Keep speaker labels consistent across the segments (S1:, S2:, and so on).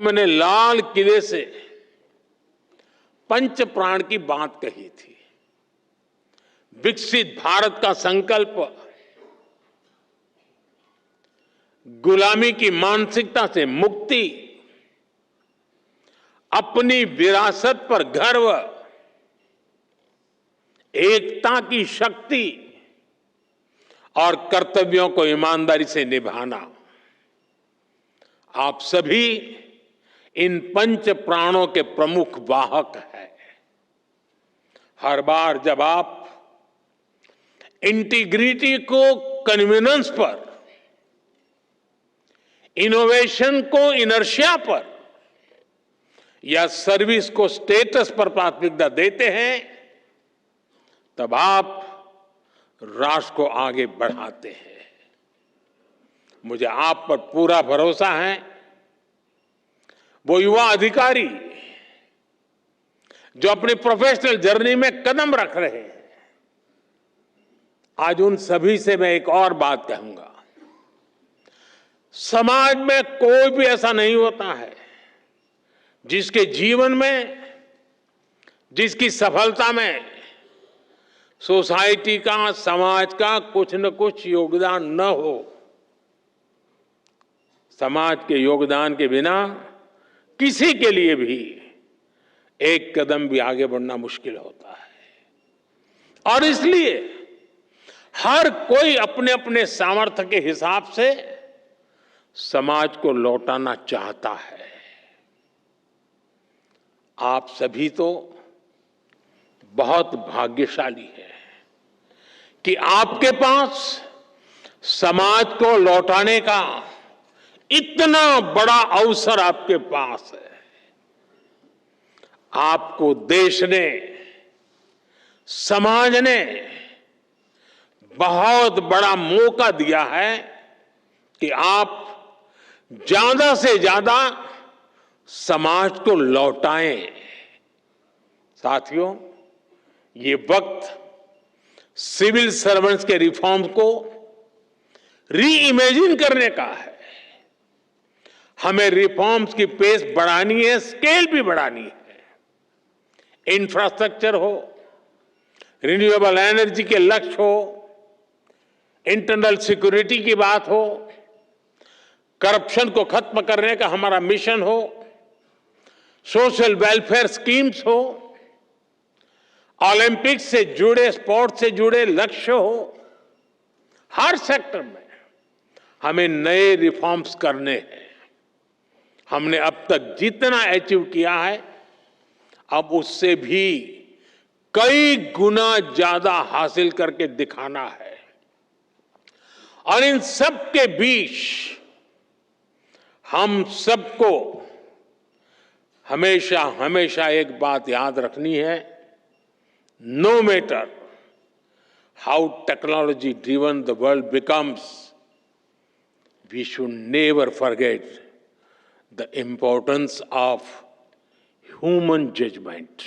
S1: मैंने लाल किले से पंच प्राण की बात कही थी। विकसित भारत का संकल्प गुलामी की मानसिकता से मुक्ति, अपनी विरासत पर गर्व, एकता की शक्ति और कर्तव्यों को ईमानदारी से निभाना, आप सभी इन पंच प्राणों के प्रमुख वाहक हैं। हर बार जब आप इंटीग्रिटी को कन्वीनियंस पर, इनोवेशन को इनर्शिया पर या सर्विस को स्टेटस पर प्राथमिकता देते हैं, तब आप राष्ट्र को आगे बढ़ाते हैं। मुझे आप पर पूरा भरोसा है। वो युवा अधिकारी जो अपनी प्रोफेशनल जर्नी में कदम रख रहे हैं, आज उन सभी से मैं एक और बात कहूंगा। समाज में कोई भी ऐसा नहीं होता है जिसके जीवन में, जिसकी सफलता में सोसाइटी का, समाज का कुछ न कुछ योगदान न हो। समाज के योगदान के बिना किसी के लिए भी एक कदम भी आगे बढ़ना मुश्किल होता है। और इसलिए हर कोई अपने अपने सामर्थ्य के हिसाब से समाज को लौटाना चाहता है। आप सभी तो बहुत भाग्यशाली हैं कि आपके पास समाज को लौटाने का इतना बड़ा अवसर आपके पास है। आपको देश ने, समाज ने बहुत बड़ा मौका दिया है कि आप ज्यादा से ज्यादा समाज को लौटाएं। साथियों, ये वक्त सिविल सर्वेंट्स के रिफॉर्म्स को री इमेजिन करने का है। हमें रिफॉर्म्स की पेस बढ़ानी है, स्केल भी बढ़ानी है। इंफ्रास्ट्रक्चर हो, रिन्यूएबल एनर्जी के लक्ष्य हो, इंटरनल सिक्योरिटी की बात हो, करप्शन को खत्म करने का हमारा मिशन हो, सोशल वेलफेयर स्कीम्स हो, ओलंपिक्स से जुड़े, स्पोर्ट्स से जुड़े लक्ष्य हो। हर सेक्टर में हमें नए रिफॉर्म्स करने हैं। हमने अब तक जितना अचीव किया है, अब उससे भी कई गुना ज्यादा हासिल करके दिखाना है। और इन सब के बीच हम सबको हमेशा हमेशा एक बात याद रखनी है। No matter how technology driven the world becomes, we should never forget the importance of human judgment.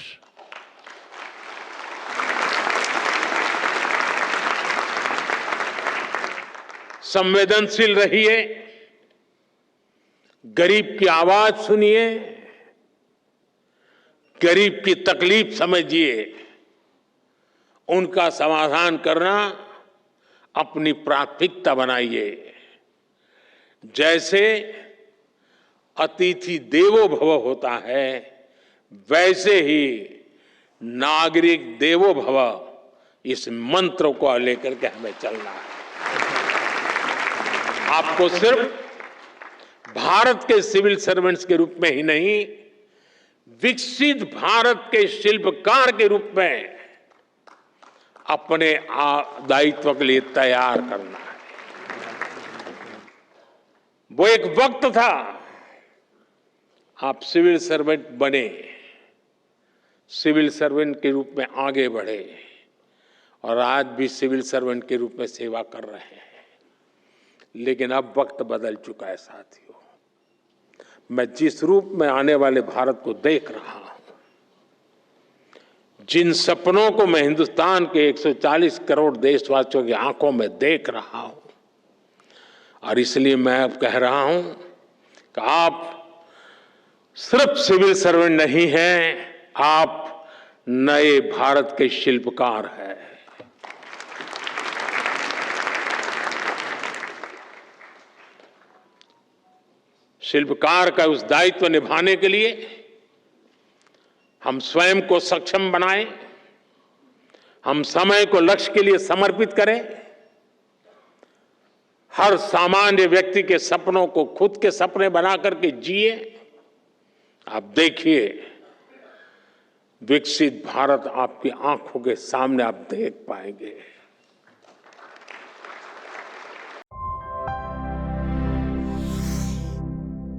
S1: संवेदनशील रहिए, गरीब की आवाज सुनिए, गरीब की तकलीफ समझिए, उनका समाधान करना अपनी प्राथमिकता बनाइए। जैसे अतिथि देवो भव होता है, वैसे ही नागरिक देवो भव, इस मंत्र को लेकर के हमें चलना है। आपको सिर्फ भारत के सिविल सर्वेंट्स के रूप में ही नहीं, विकसित भारत के शिल्पकार के रूप में अपने दायित्व के लिए तैयार करना है। वो एक वक्त था आप सिविल सर्वेंट बने, सिविल सर्वेंट के रूप में आगे बढ़े और आज भी सिविल सर्वेंट के रूप में सेवा कर रहे हैं। लेकिन अब वक्त बदल चुका है साथियों। मैं जिस रूप में आने वाले भारत को देख रहा हूं, जिन सपनों को मैं हिंदुस्तान के 140 करोड़ देशवासियों की आंखों में देख रहा हूं, और इसलिए मैं अब कह रहा हूं कि आप सिर्फ सिविल सर्वेंट नहीं हैं, आप नए भारत के शिल्पकार हैं। शिल्पकार का उस दायित्व निभाने के लिए हम स्वयं को सक्षम बनाएं, हम समय को लक्ष्य के लिए समर्पित करें, हर सामान्य व्यक्ति के सपनों को खुद के सपने बना करके जिए। आप देखिए, विकसित भारत आपकी आंखों के सामने आप देख पाएंगे।